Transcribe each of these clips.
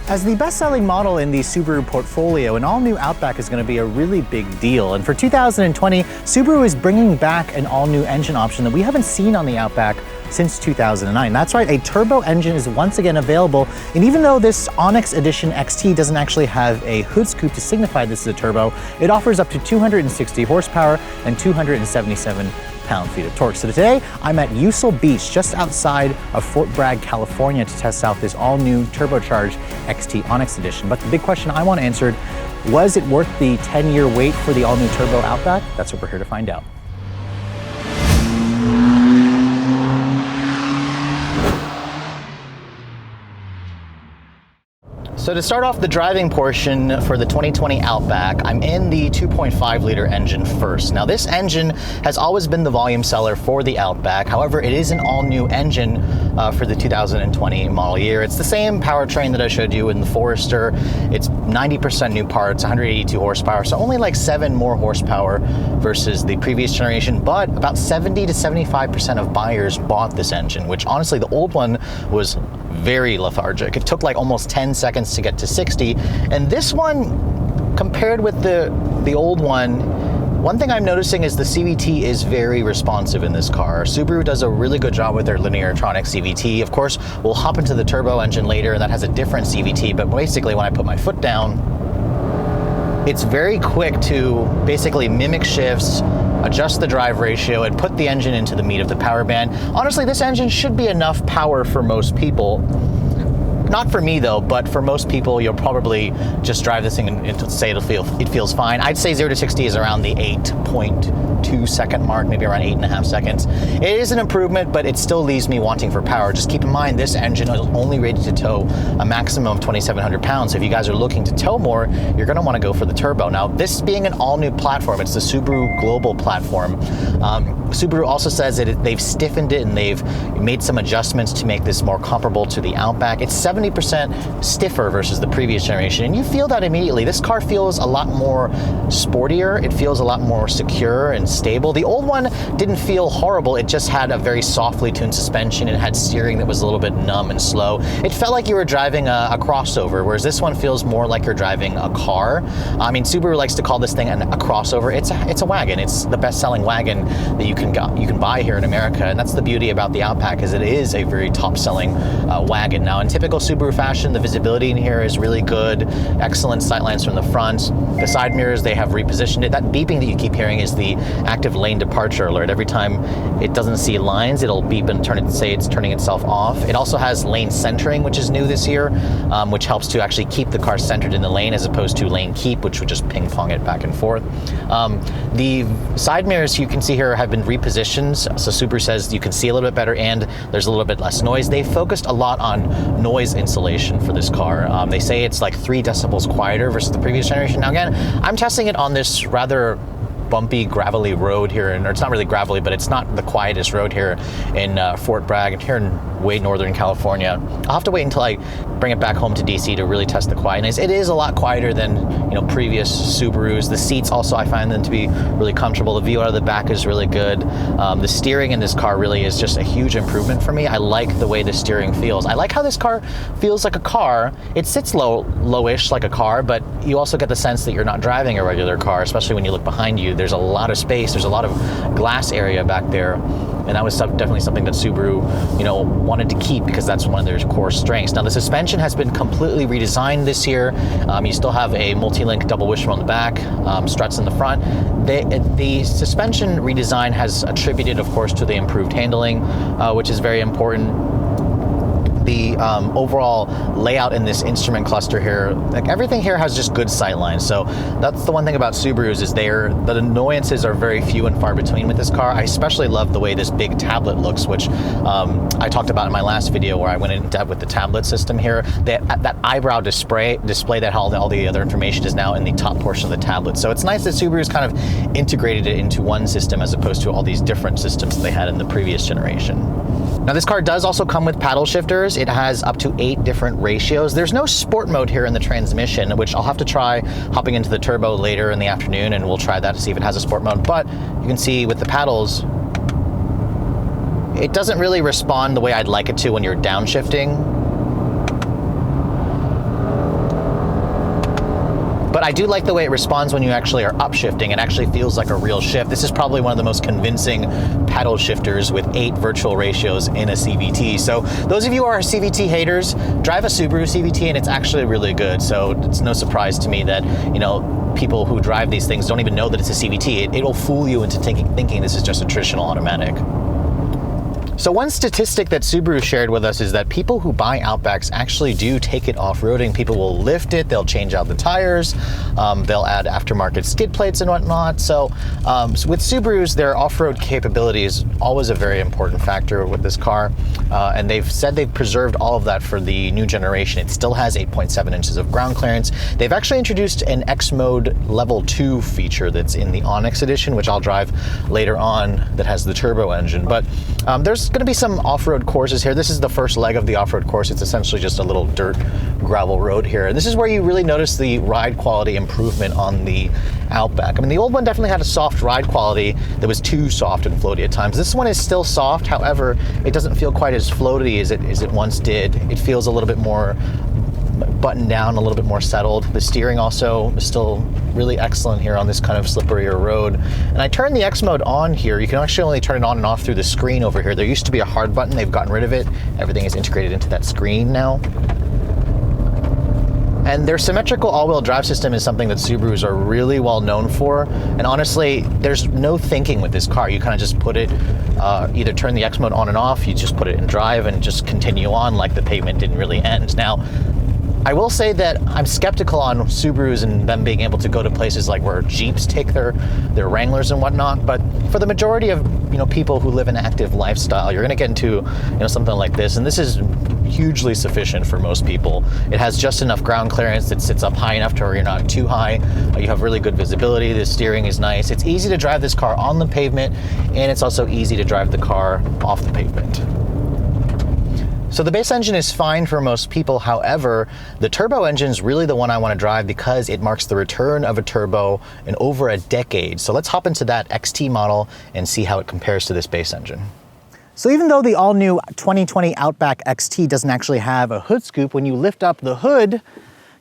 As the best-selling model in the Subaru portfolio, an all-new Outback is going to be a really big deal. And for 2020, Subaru is bringing back an all-new engine option that we haven't seen on the Outback since 2009. That's right, a turbo engine is once again available. And even though this Onyx Edition XT doesn't actually have a hood scoop to signify this is a turbo, it offers up to 260 horsepower and 277 pound-feet of torque. So today, I'm at Usel Beach, just outside of Fort Bragg, California, to test out this all-new turbocharged XT Onyx Edition. But the big question I want answered, was it worth the 10-year wait for the all-new turbo Outback? That's what we're here to find out. So to start off the driving portion for the 2020 Outback, I'm in the 2.5 liter engine first. Now this engine has always been the volume seller for the Outback. However, it is an all new engine for the 2020 model year. It's the same powertrain that I showed you in the Forester. It's 90% new parts, 182 horsepower, so only like 7 more horsepower versus the previous generation, but about 70 to 75% of buyers bought this engine, which honestly the old one was very lethargic. It took like almost 10 seconds to get to 60. And this one, compared with the old one thing I'm noticing is the CVT is very responsive in this car. Subaru does a really good job with their lineartronic CVT. Of course, we'll hop into the turbo engine later and that has a different CVT, but basically when I put my foot down, it's very quick to basically mimic shifts, adjust the drive ratio, and put the engine into the meat of the power band. Honestly, this engine should be enough power for most people. Not for me though, but for most people, you'll probably just drive this thing and say it feels fine. I'd say 0 to 60 is around the 8.2 second mark, maybe around 8.5 seconds. It is an improvement, but it still leaves me wanting for power. Just keep in mind, this engine is only rated to tow a maximum of 2,700 pounds. So if you guys are looking to tow more, you're gonna wanna go for the turbo. Now, this being an all new platform, it's the Subaru Global Platform. Subaru also says that they've stiffened it and they've made some adjustments to make this more comparable to the Outback. It's 70% stiffer versus the previous generation, and you feel that immediately. This car feels a lot more sportier. It feels a lot more secure and stable. The old one didn't feel horrible. It just had a very softly tuned suspension. It had steering that was a little bit numb and slow. It felt like you were driving a crossover, whereas this one feels more like you're driving a car. I mean, Subaru likes to call this thing a crossover. It's a wagon. It's the best-selling wagon that you can buy here in America, and that's the beauty about the Outback, is it is a very top-selling wagon. Now, in typical Subaru fashion, the visibility in here is really good. Excellent sightlines from the front. The side mirrors, they have repositioned it. That beeping that you keep hearing is the active lane departure alert. Every time it doesn't see lines, it'll beep and say it's turning itself off. It also has lane centering, which is new this year, which helps to actually keep the car centered in the lane as opposed to lane keep, which would just ping pong it back and forth. The side mirrors you can see here have been repositioned, so Subaru says you can see a little bit better and there's a little bit less noise. They focused a lot on noise insulation for this car. They say it's like 3 decibels quieter versus the previous generation. Now again, I'm testing it on this rather bumpy, gravelly road here, or it's not really gravelly, but it's not the quietest road here in Fort Bragg, and here in way northern California. I'll have to wait until I bring it back home to DC to really test the quietness. It is a lot quieter than previous Subarus. The seats also, I find them to be really comfortable. The view out of the back is really good. The steering in this car really is just a huge improvement for me. I like the way the steering feels. I like how this car feels like a car. It sits lowish like a car, but you also get the sense that you're not driving a regular car, especially when you look behind you. There's a lot of space, there's a lot of glass area back there, and that was definitely something that Subaru, wanted to keep because that's one of their core strengths. Now the suspension has been completely redesigned this year. You still have a multi-link double wishbone on the back, struts in the front. The suspension redesign has attributed, of course, to the improved handling, which is very important. The overall layout in this instrument cluster here, like everything here has just good sight lines. So that's the one thing about Subarus, is the annoyances are very few and far between with this car. I especially love the way this big tablet looks, which I talked about in my last video where I went in depth with the tablet system here. That eyebrow display that all the other information is now in the top portion of the tablet. So it's nice that Subaru's kind of integrated it into one system as opposed to all these different systems that they had in the previous generation. Now this car does also come with paddle shifters. It has up to 8 different ratios. There's no sport mode here in the transmission, which I'll have to try hopping into the turbo later in the afternoon, and we'll try that to see if it has a sport mode. But you can see with the paddles, it doesn't really respond the way I'd like it to when you're downshifting. But I do like the way it responds when you actually are upshifting. It actually feels like a real shift. This is probably one of the most convincing paddle shifters with 8 virtual ratios in a CVT. So those of you who are CVT haters, drive a Subaru CVT and it's actually really good. So it's no surprise to me that, you know, people who drive these things don't even know that it's a CVT. It will fool you into thinking this is just a traditional automatic. So one statistic that Subaru shared with us is that people who buy Outbacks actually do take it off-roading. People will lift it, they'll change out the tires, they'll add aftermarket skid plates and whatnot. So with Subarus, their off-road capability is always a very important factor with this car. And they've said they've preserved all of that for the new generation. It still has 8.7 inches of ground clearance. They've actually introduced an X Mode Level 2 feature that's in the Onyx edition, which I'll drive later on, that has the turbo engine. But there's going to be some off-road courses here. This is the first leg of the off-road course. It's essentially just a little dirt gravel road here. And this is where you really notice the ride quality improvement on the Outback. I mean, the old one definitely had a soft ride quality that was too soft and floaty at times. This one is still soft. However, it doesn't feel quite as floaty as it once did. It feels a little bit more buttoned down, a little bit more settled. The steering also is still really excellent here on this kind of slipperier road. And I turned the X mode on here. You can actually only turn it on and off through the screen over here. There used to be a hard button. They've gotten rid of it. Everything is integrated into that screen now. And their symmetrical all-wheel drive system is something that Subarus are really well known for. And honestly, there's no thinking with this car. You kind of just put it, either turn the X mode on and off, you just put it in drive and just continue on like the pavement didn't really end. Now, I will say that I'm skeptical on Subarus and them being able to go to places like where Jeeps take their Wranglers and whatnot, but for the majority of people who live an active lifestyle, you're going to get into something like this, and this is hugely sufficient for most people. It has just enough ground clearance that sits up high enough to where you're not too high. You have really good visibility. The steering is nice. It's easy to drive this car on the pavement, and it's also easy to drive the car off the pavement. So the base engine is fine for most people. However, the turbo engine is really the one I want to drive because it marks the return of a turbo in over a decade. So let's hop into that XT model and see how it compares to this base engine. So even though the all-new 2020 Outback XT doesn't actually have a hood scoop, when you lift up the hood,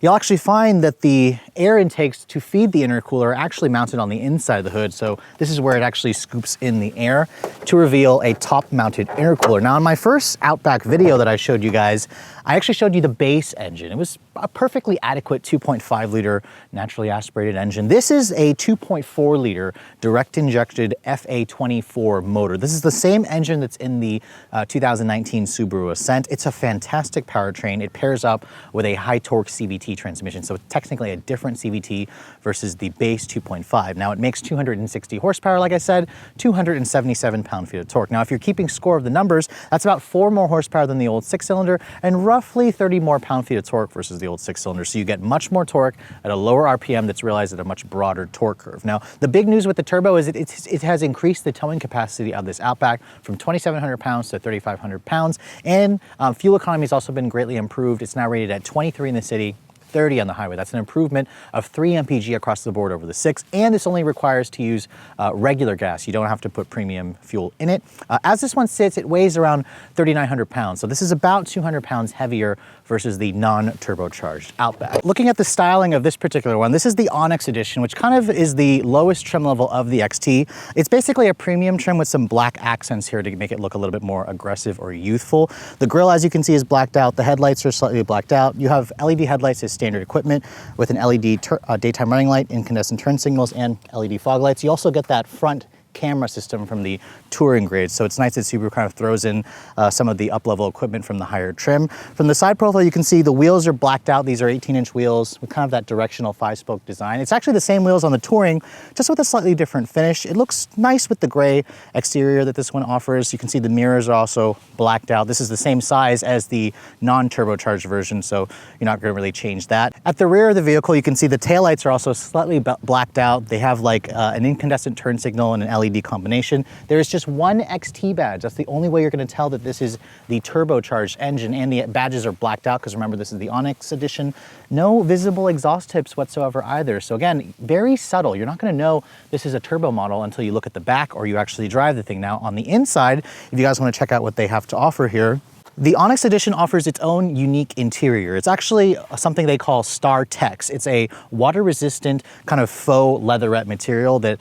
you'll actually find that the air intakes to feed the intercooler are actually mounted on the inside of the hood. So this is where it actually scoops in the air to reveal a top-mounted intercooler. Now, in my first Outback video that I showed you guys, I actually showed you the base engine. It was a perfectly adequate 2.5-liter naturally aspirated engine. This is a 2.4-liter direct-injected FA24 motor. This is the same engine that's in the 2019 Subaru Ascent. It's a fantastic powertrain. It pairs up with a high-torque CVT transmission, so it's technically a different CVT versus the base 2.5. Now, it makes 260 horsepower, like I said, 277 pound-feet of torque. Now, if you're keeping score of the numbers, that's about 4 more horsepower than the old 6-cylinder and roughly 30 more pound-feet of torque versus the old 6-cylinder. So you get much more torque at a lower RPM that's realized at a much broader torque curve. Now, the big news with the turbo is it has increased the towing capacity of this Outback from 2,700 pounds to 3,500 pounds. And fuel economy has also been greatly improved. It's now rated at 23 in the city, 30 on the highway. That's an improvement of 3 mpg across the board over the 6, and this only requires to use regular gas. You don't have to put premium fuel in it. As this one sits, it weighs around 3,900 pounds, so this is about 200 pounds heavier versus the non-turbocharged Outback. Looking at the styling of this particular one, this is the Onyx edition, which kind of is the lowest trim level of the XT. It's basically a premium trim with some black accents here to make it look a little bit more aggressive or youthful. The grille, as you can see, is blacked out. The headlights are slightly blacked out. You have LED headlights as standard equipment with an LED daytime running light, incandescent turn signals, and LED fog lights. You also get that front camera system from the touring grade, so it's nice that Subaru kind of throws in some of the up-level equipment from the higher trim. From the side profile, you can see the wheels are blacked out. These are 18-inch wheels with kind of that directional 5-spoke design. It's actually the same wheels on the touring, just with a slightly different finish. It looks nice with the gray exterior that this one offers. You can see the mirrors are also blacked out. This is the same size as the non-turbocharged version, so you're not going to really change that. At the rear of the vehicle, you can see the taillights are also slightly blacked out. They have like an incandescent turn signal and an LED combination. There is just one XT badge. That's the only way you're going to tell that this is the turbocharged engine, and the badges are blacked out because remember, this is the Onyx edition. No visible exhaust tips whatsoever either. So again, very subtle. You're not going to know this is a turbo model until you look at the back or you actually drive the thing. Now on the inside, if you guys want to check out what they have to offer here, The Onyx Edition offers its own unique interior. It's actually something they call Star Tex. It's a water-resistant kind of faux leatherette material that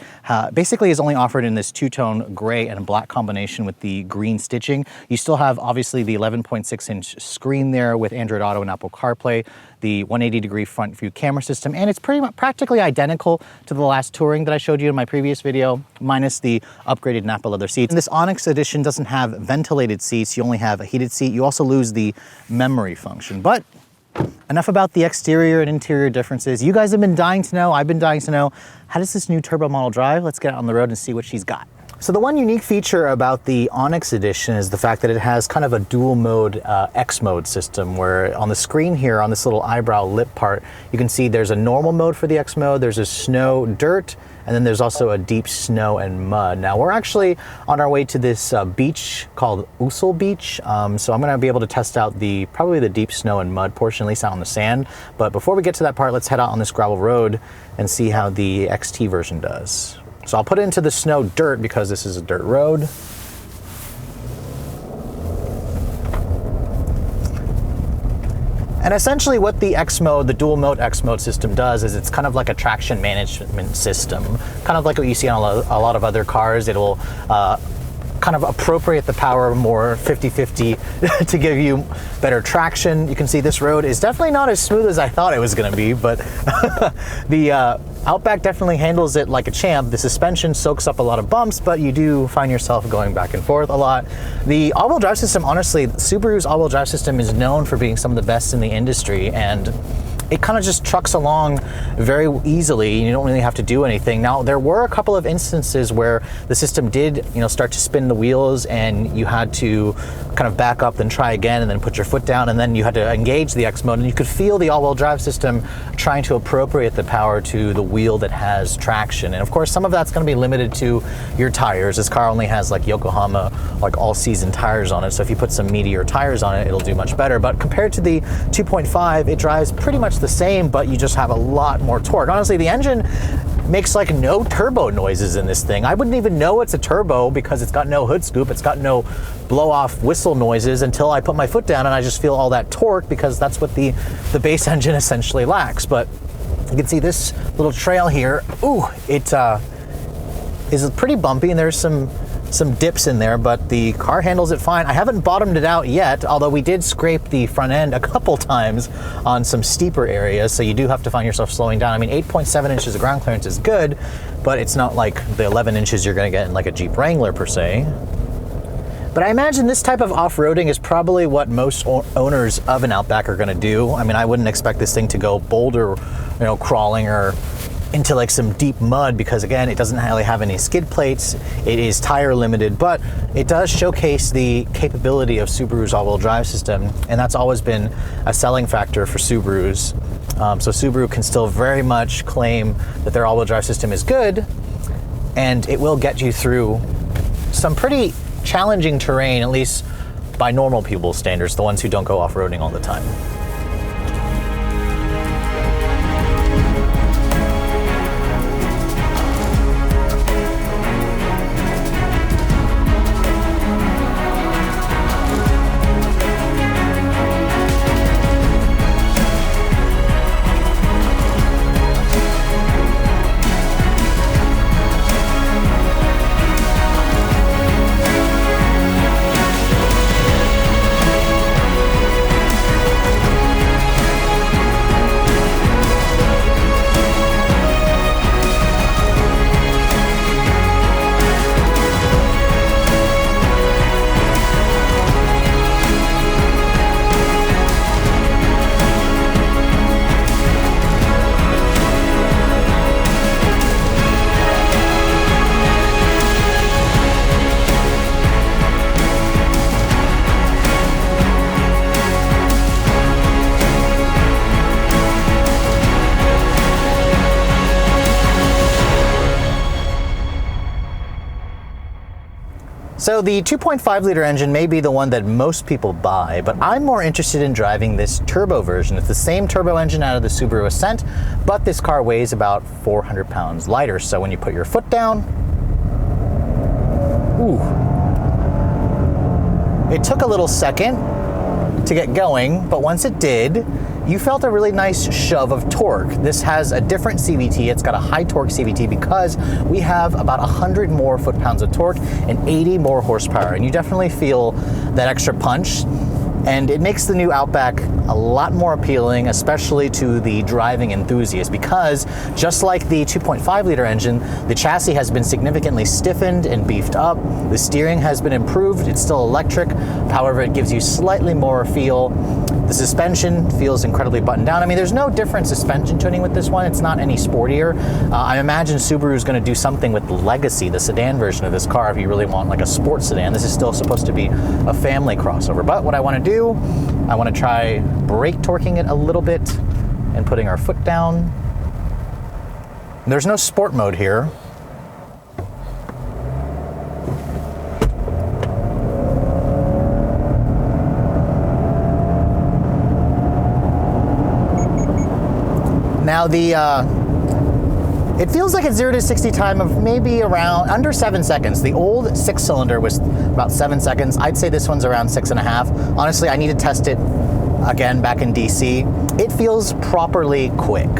basically is only offered in this two-tone gray and black combination with the green stitching. You still have obviously the 11.6-inch screen there with Android Auto and Apple CarPlay, the 180-degree front view camera system, and it's practically identical to the last Touring that I showed you in my previous video, minus the upgraded Napa leather seats. And this Onyx Edition doesn't have ventilated seats. You only have a heated seat. You also lose the memory function. But enough about the exterior and interior differences. You guys have been dying to know, I've been dying to know, how does this new turbo model drive? Let's get out on the road and see what she's got. So the one unique feature about the Onyx Edition is the fact that it has kind of a dual mode X mode system, where on the screen here on this little eyebrow lip part, you can see there's a normal mode for the X mode, there's a snow dirt, and then there's also a deep snow and mud. Now we're actually on our way to this beach called Ussel Beach, so I'm gonna be able to test out probably the deep snow and mud portion, at least out on the sand. But before we get to that part, let's head out on this gravel road and see how the XT version does. So I'll put it into the snow dirt because this is a dirt road. And essentially what the X mode, the dual mode X mode system does is it's kind of like a traction management system, kind of like what you see on a lot of other cars. It'll kind of appropriate the power more 50-50 to give you better traction. You can see this road is definitely not as smooth as I thought it was gonna be, but the Outback definitely handles it like a champ. The suspension soaks up a lot of bumps, but you do find yourself going back and forth a lot. The all-wheel drive system, honestly, Subaru's all-wheel drive system is known for being some of the best in the industry, and it kind of just trucks along very easily. You don't really have to do anything. Now, there were a couple of instances where the system did, start to spin the wheels, and you had to kind of back up, then try again, and then put your foot down, and then you had to engage the X mode, and you could feel the all-wheel drive system trying to appropriate the power to the wheel that has traction. And of course, some of that's going to be limited to your tires. This car only has like Yokohama, like all-season tires on it, so if you put some meatier tires on it, it'll do much better. But compared to the 2.5, it drives pretty much the same, but you just have a lot more torque. Honestly, the engine makes like no turbo noises in this thing. I wouldn't even know it's a turbo because it's got no hood scoop, it's got no blow-off whistle noises until I put my foot down and I just feel all that torque, because that's what the base engine essentially lacks. But you can see this little trail here. Ooh, it is pretty bumpy, and there's some dips in there, but the car handles it fine. I haven't bottomed it out yet, although we did scrape the front end a couple times on some steeper areas, so you do have to find yourself slowing down. I mean, 8.7 inches of ground clearance is good, but it's not like the 11 inches you're gonna get in like a Jeep Wrangler per se. But I imagine this type of off-roading is probably what most owners of an Outback are gonna do. I mean, I wouldn't expect this thing to go boulder, crawling or into like some deep mud, because again, it doesn't really have any skid plates. It is tire limited, but it does showcase the capability of Subaru's all-wheel drive system, and that's always been a selling factor for Subarus. So Subaru can still very much claim that their all-wheel drive system is good, and it will get you through some pretty challenging terrain, at least by normal people's standards, the ones who don't go off-roading all the time. So the 2.5 liter engine may be the one that most people buy, but I'm more interested in driving this turbo version. It's the same turbo engine out of the Subaru Ascent, but this car weighs about 400 pounds lighter. So when you put your foot down, ooh, it took a little second, to get going, but once it did, you felt a really nice shove of torque. This has a different CVT. It's got a high torque CVT because we have about 100 more foot-pounds of torque and 80 more horsepower. And you definitely feel that extra punch. And it makes the new Outback a lot more appealing, especially to the driving enthusiast, because just like the 2.5 liter engine, the chassis has been significantly stiffened and beefed up. The steering has been improved. It's still electric. However, it gives you slightly more feel. The suspension feels incredibly buttoned down. I mean, there's no different suspension tuning with this one. It's not any sportier. I imagine Subaru is going to do something with the Legacy, the sedan version of this car, if you really want like a sports sedan. This is still supposed to be a family crossover. But what I want to do, I want to try brake torquing it a little bit and putting our foot down. There's no sport mode here. Now it feels like a 0 to 60 time of maybe around under 7 seconds. The old 6-cylinder was about 7 seconds. I'd say this one's around 6.5. Honestly, I need to test it again back in DC. It feels properly quick.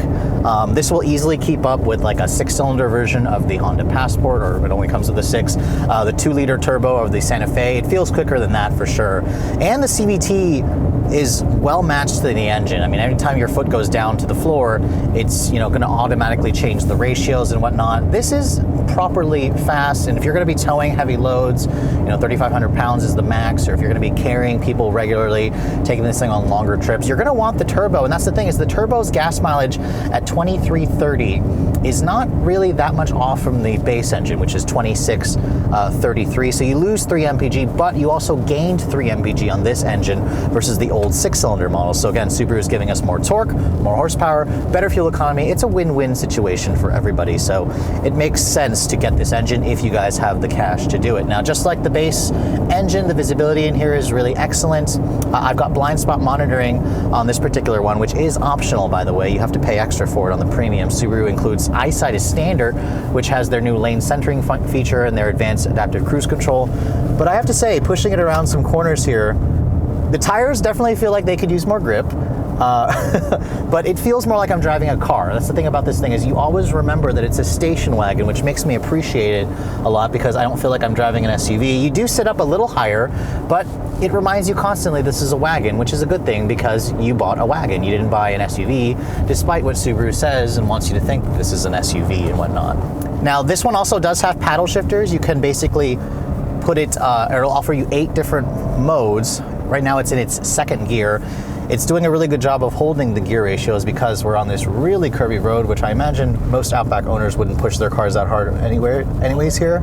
This will easily keep up with like a 6-cylinder version of the Honda Passport, or it only comes with the 6. The 2-liter turbo of the Santa Fe, it feels quicker than that for sure. And the CVT is well matched to the engine. I mean, anytime your foot goes down to the floor, it's going to automatically change the ratios and whatnot. This is properly fast, and if you're going to be towing heavy loads, 3,500 pounds is the max, or if you're going to be carrying people regularly, taking this thing on longer trips, you're going to want the turbo. And that's the thing, is the turbo's gas mileage at 2330 is not really that much off from the base engine, which is 2633. So you lose 3 mpg, but you also gained 3 mpg on this engine versus the old 6-cylinder model. So again, Subaru is giving us more torque, more horsepower, better fuel economy. It's a win-win situation for everybody. So it makes sense to get this engine if you guys have the cash to do it. Now, just like the base engine, the visibility in here is really excellent. I've got blind spot monitoring on this particular one, which is optional, by the way. You have to pay extra for it on the premium. Subaru includes eyesight as standard, which has their new lane centering feature and their advanced adaptive cruise control. But I have to say, pushing it around some corners here, the tires definitely feel like they could use more grip. But it feels more like I'm driving a car. That's the thing about this thing, is you always remember that it's a station wagon, which makes me appreciate it a lot because I don't feel like I'm driving an SUV. You do sit up a little higher, but it reminds you constantly this is a wagon, which is a good thing because you bought a wagon. You didn't buy an SUV, despite what Subaru says and wants you to think that this is an SUV and whatnot. Now, this one also does have paddle shifters. You can basically put it, it'll offer you 8 different modes. Right now it's in its 2nd gear. It's doing a really good job of holding the gear ratios because we're on this really curvy road, which I imagine most Outback owners wouldn't push their cars that hard anyways here.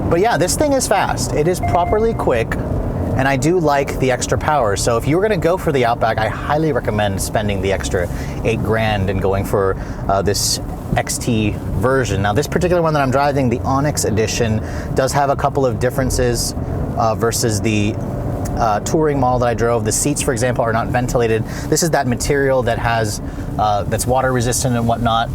But yeah, this thing is fast. It is properly quick, and I do like the extra power. So if you were going to go for the Outback, I highly recommend spending the extra $8,000 and going for this XT version. Now, this particular one that I'm driving, the Onyx Edition, does have a couple of differences versus the touring model that I drove. The seats, for example, are not ventilated. This is that material that has that's water resistant and whatnot.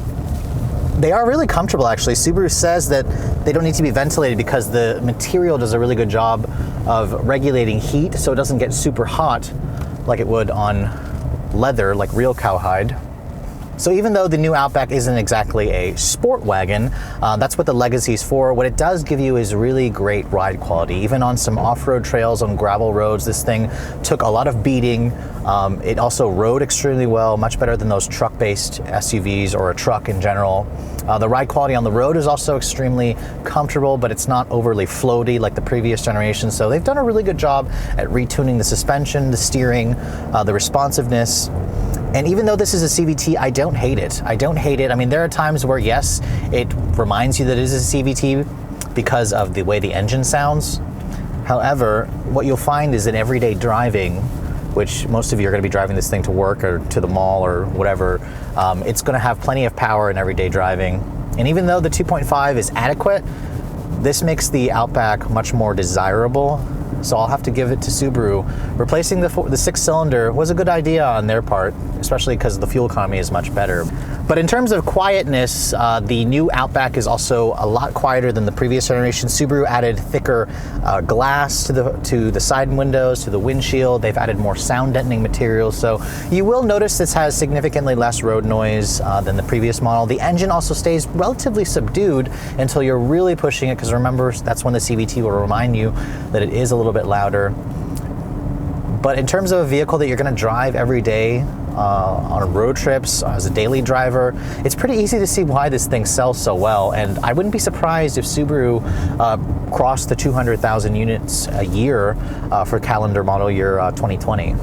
They are really comfortable, actually. Subaru says that they don't need to be ventilated because the material does a really good job of regulating heat, so it doesn't get super hot like it would on leather, like real cowhide. So even though the new Outback isn't exactly a sport wagon, that's what the Legacy's for. What it does give you is really great ride quality. Even on some off-road trails on gravel roads, this thing took a lot of beating. It also rode extremely well, much better than those truck-based SUVs or a truck in general. The ride quality on the road is also extremely comfortable, but it's not overly floaty like the previous generation. So they've done a really good job at retuning the suspension, the steering, the responsiveness. And even though this is a CVT, I don't hate it. I don't hate it. I mean, there are times where, yes, it reminds you that it is a CVT because of the way the engine sounds. However, what you'll find is in everyday driving, which most of you are going to be driving this thing to work or to the mall or whatever, it's going to have plenty of power in everyday driving. And even though the 2.5 is adequate, this makes the Outback much more desirable. So I'll have to give it to Subaru. Replacing the 6-cylinder was a good idea on their part, especially because the fuel economy is much better. But in terms of quietness, the new Outback is also a lot quieter than the previous generation. Subaru added thicker glass to the side windows, to the windshield. They've added more sound deadening materials. So you will notice this has significantly less road noise than the previous model. The engine also stays relatively subdued until you're really pushing it, because remember, that's when the CVT will remind you that it is a little bit louder. But in terms of a vehicle that you're going to drive every day on road trips, as a daily driver, it's pretty easy to see why this thing sells so well. And I wouldn't be surprised if Subaru crossed the 200,000 units a year for calendar model year 2020.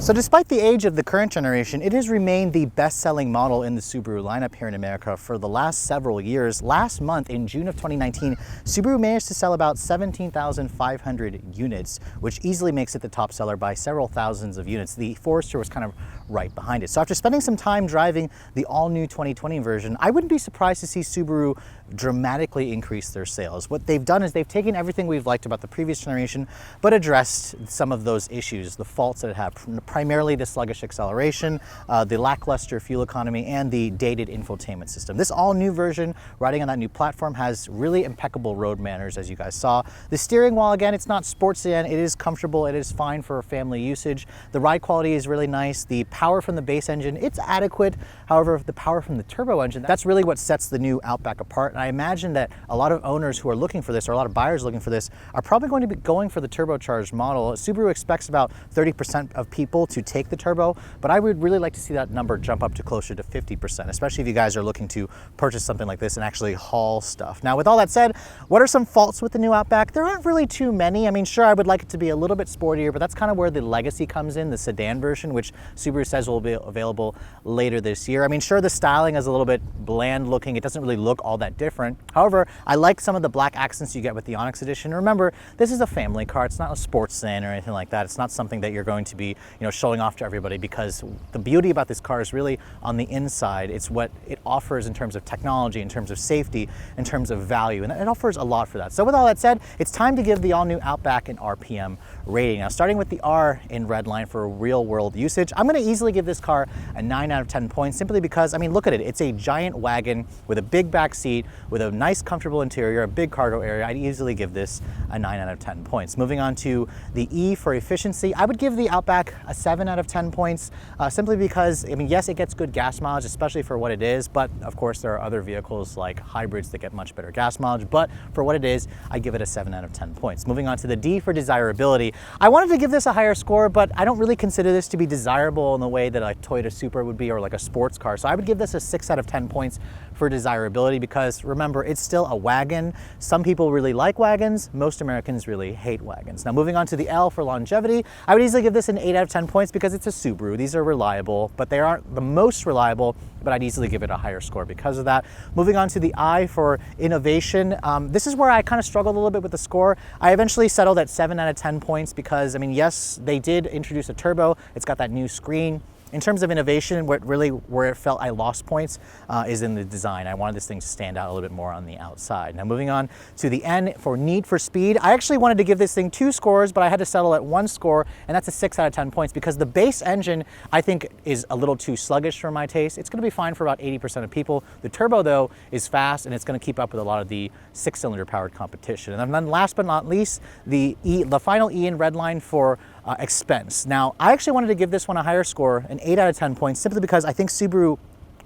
So despite the age of the current generation, it has remained the best-selling model in the Subaru lineup here in America for the last several years. Last month, in June of 2019, Subaru managed to sell about 17,500 units, which easily makes it the top seller by several thousands of units. The Forester was kind of right behind it. So after spending some time driving the all-new 2020 version, I wouldn't be surprised to see Subaru dramatically increase their sales. What they've done is they've taken everything we've liked about the previous generation, but addressed some of those issues, the faults that it had, primarily the sluggish acceleration, the lackluster fuel economy, and the dated infotainment system. This all-new version, riding on that new platform, has really impeccable road manners, as you guys saw. The steering wheel, again, it's not sports sedan, it is comfortable, it is fine for family usage. The ride quality is really nice. The power from the base engine, it's adequate. However, the power from the turbo engine, that's really what sets the new Outback apart. And I imagine that a lot of owners who are looking for this, or a lot of buyers looking for this, are probably going to be going for the turbocharged model. Subaru expects about 30% of people to take the turbo, but I would really like to see that number jump up to closer to 50%, especially if you guys are looking to purchase something like this and actually haul stuff. Now, with all that said, what are some faults with the new Outback? There aren't really too many. I mean, sure, I would like it to be a little bit sportier, but that's kind of where the Legacy comes in, the sedan version, which Subaru says will be available later this year. I mean, sure, the styling is a little bit bland looking. It doesn't really look all that different. However, I like some of the black accents you get with the Onyx Edition. Remember, this is a family car. It's not a sports sedan or anything like that. It's not something that you're going to be, showing off to everybody, because the beauty about this car is really on the inside. It's what it offers in terms of technology, in terms of safety, in terms of value, and it offers a lot for that. So with all that said, it's time to give the all-new Outback an RPM rating. Now, starting with the R in Redline for real-world usage, I'm going to easily give this car a 9 out of 10 points, simply because, I mean, look at it. It's a giant wagon with a big back seat, with a nice, comfortable interior, a big cargo area. I'd easily give this a 9 out of 10 points. Moving on to the E for efficiency, I would give the Outback a 7 out of 10 points, simply because, I mean, yes, it gets good gas mileage, especially for what it is, but of course there are other vehicles like hybrids that get much better gas mileage, but for what it is, I give it a 7 out of 10 points. Moving on to the D for desirability, I wanted to give this a higher score, but I don't really consider this to be desirable in the way that a Toyota Supra would be, or like a sports car, so I would give this a 6 out of 10 points for desirability, because remember, it's still a wagon. Some people really like wagons, most Americans really hate wagons. Now, moving on to the L for longevity, I would easily give this an 8 out of 10 points because it's a Subaru. These are reliable, but they aren't the most reliable, but I'd easily give it a higher score because of that. Moving on to the I for innovation, this is where I kind of struggled a little bit with the score. I eventually settled at 7 out of 10 points because, I mean, yes, they did introduce a turbo. It's got that new screen. In terms of innovation, where it felt I lost points is in the design. I wanted this thing to stand out a little bit more on the outside. Now, moving on to the N for need for speed, I actually wanted to give this thing 2 scores, but I had to settle at 1 score, and that's a 6 out of 10 points because the base engine, I think, is a little too sluggish for my taste. It's going to be fine for about 80% of people. The turbo, though, is fast, and it's going to keep up with a lot of the 6-cylinder powered competition. And then last but not least, the final E in Redline for expense. Now, I actually wanted to give this one a higher score, an 8 out of 10 points, simply because I think Subaru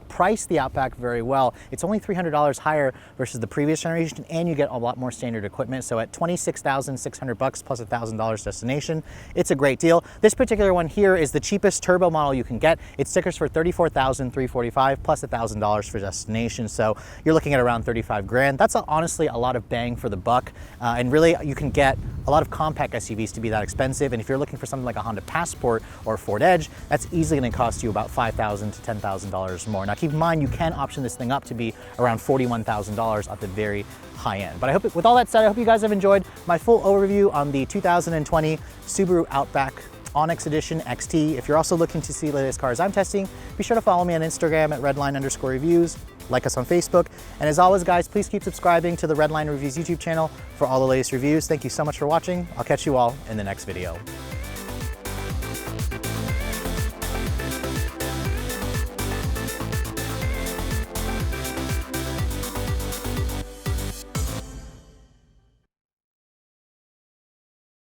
priced the Outback very well. It's only $300 higher versus the previous generation, and you get a lot more standard equipment. So at $26,600 plus $1,000 destination, it's a great deal. This particular one here is the cheapest turbo model you can get. It stickers for $34,345 plus $1,000 for destination. So you're looking at around 35 grand. That's honestly a lot of bang for the buck. And really, you can get a lot of compact SUVs to be that expensive. And if you're looking for something like a Honda Passport or a Ford Edge, that's easily going to cost you about $5,000 to $10,000 more. Now, keep in mind, you can option this thing up to be around $41,000 at the very high end. But I hope, with all that said, I hope you guys have enjoyed my full overview on the 2020 Subaru Outback Onyx Edition XT. If you're also looking to see the latest cars I'm testing, be sure to follow me on Instagram at redline_reviews, like us on Facebook, and as always, guys, please keep subscribing to the Redline Reviews YouTube channel for all the latest reviews. Thank you so much for watching. I'll catch you all in the next video.